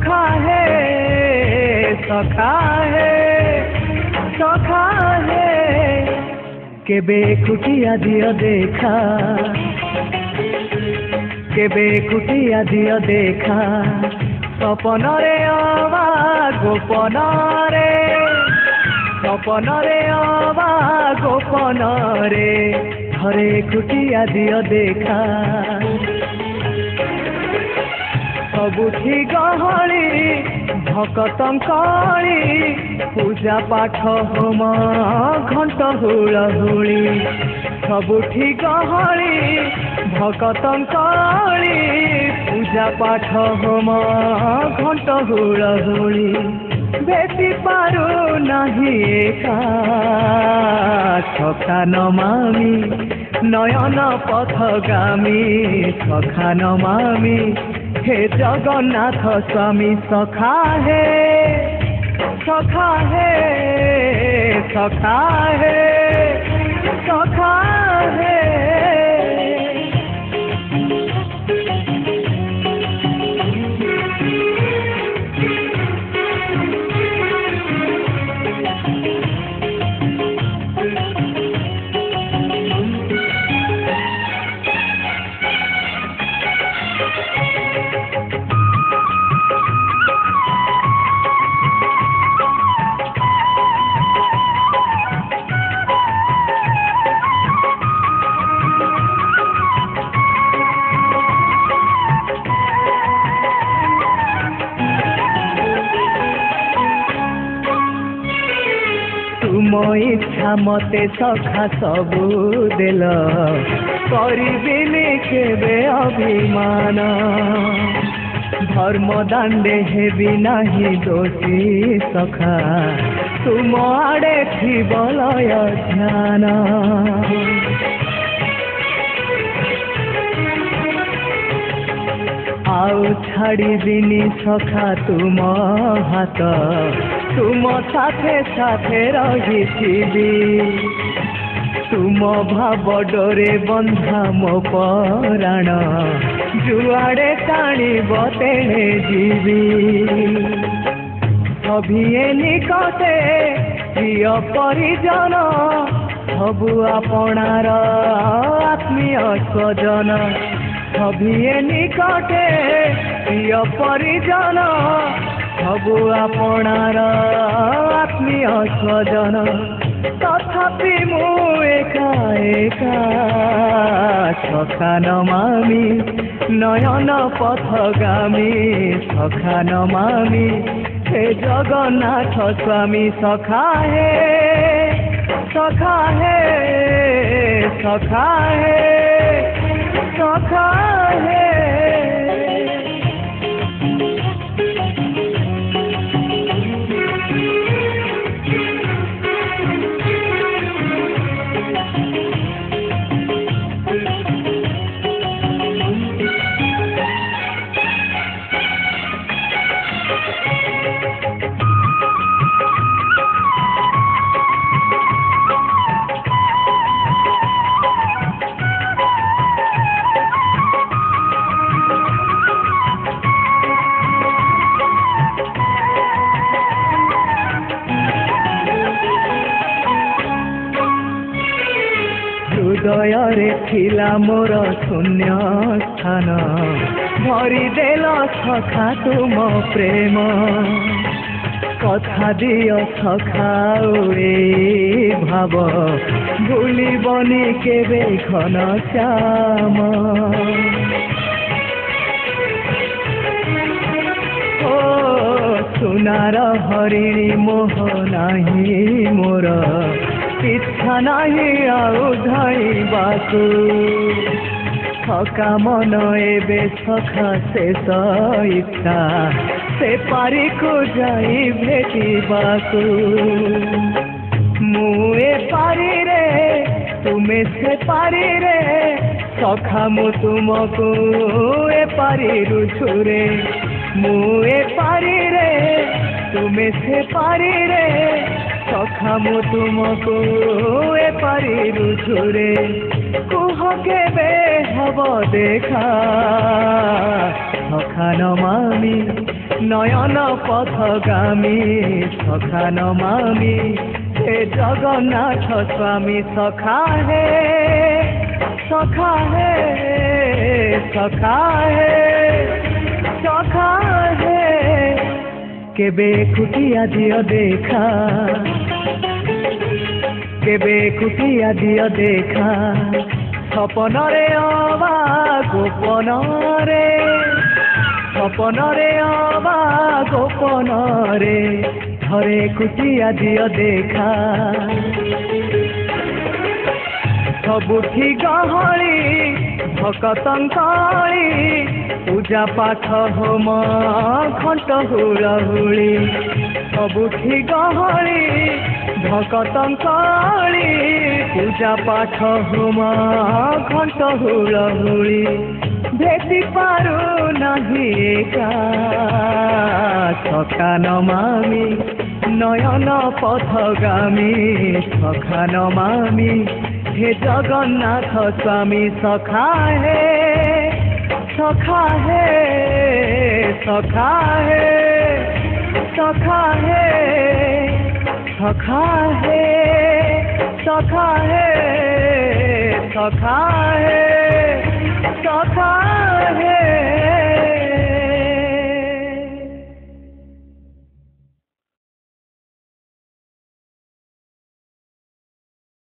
सखा है सखा है सखा है केबे कुटिया दियो देखा केबे कुटिया दियो देखा सपन रे अबा गोपन रे सपन रे अबा गोपन रे घरे कुटिया दियो देखा सबुठी गहली भकतंकली पूजा पाठ होम घंट हुलहुली सबुठी गहली भकतंकली पूजा पाठ होम घंट हुलहुली बेटी पारू नहीं एका सखा नमामि नयन पथगामी सखा नमामि हे जगन्नाथ स्वामी सखा है सखा है सखा है सखा है तुम इच्छा मते सखा सबू देल करिबिनी केबे अभिमान धर्म दांडे हेबी नाही दोषी सखा तुम आड़े थी बलय ध्यान आउ छाड़िबिनी सखा तुम हाथ तुम साथे साथे रही तुम भाव डोरे बंधा मो पराण जुआड़े टाणीब तेणे जीवी सभिए निकटे प्रिय परिजन सबु आपणार आत्मीय स्वजन सभिए निकटे प्रिय परिजन सबु आपणार आत्मीय स्वजन तथापि मु एका एका सखा नमामि नयन पथगामी सखा नमामि हे जगन्नाथ स्वामी सखा है सखा है सखा है सखा है हृदय रे थिला मोर शून्य स्थान भरी देल सखा तुम प्रेम कथा दियो सखा ए भाव भूलिबनी केबे घन श्याम ओ सुनार हरिणी मोह नाही मोर इच्छा नहीं आउ धाइबाकू सखा मन एबे सखा शेष इच्छा से पारी को जाई भेटिबाकू मुए पारी रे तुम्हें से पारी रे सखा मु तुमको ए पारी रुछुरे मुए पारी रे तुम्हें से पारी रे सखा मु तुमको ए पारी रुछुरे कुह केबे हब देखा सखा नमामि নয়ন পথগামী সখা নমামি হে জগন্নাথ স্বামী সখা হে সখা হে সখা হে সখা হে কেবে কুটিয়া দিও দেখা কেবে কুটিয়া দিও দেখা স্বপনরে অবা গোপনরে স্বপনরে অবা গোপনরে ধরে কুটিয়া দিও দেখা सबुठी गहली भकतंकली पूजा पाठ होम घंट हुलहुली सबुठी गहली भकतंकली पूजा पाठ होम घंट हुलहुली भेटी पारू नहीं एका सखा नमामि नयन पथगामी सखा नमामि हे जगन्नाथ स्वामी सखा हे सखा हे सखा हे सखा हे सखा हे सखा हे सखा हे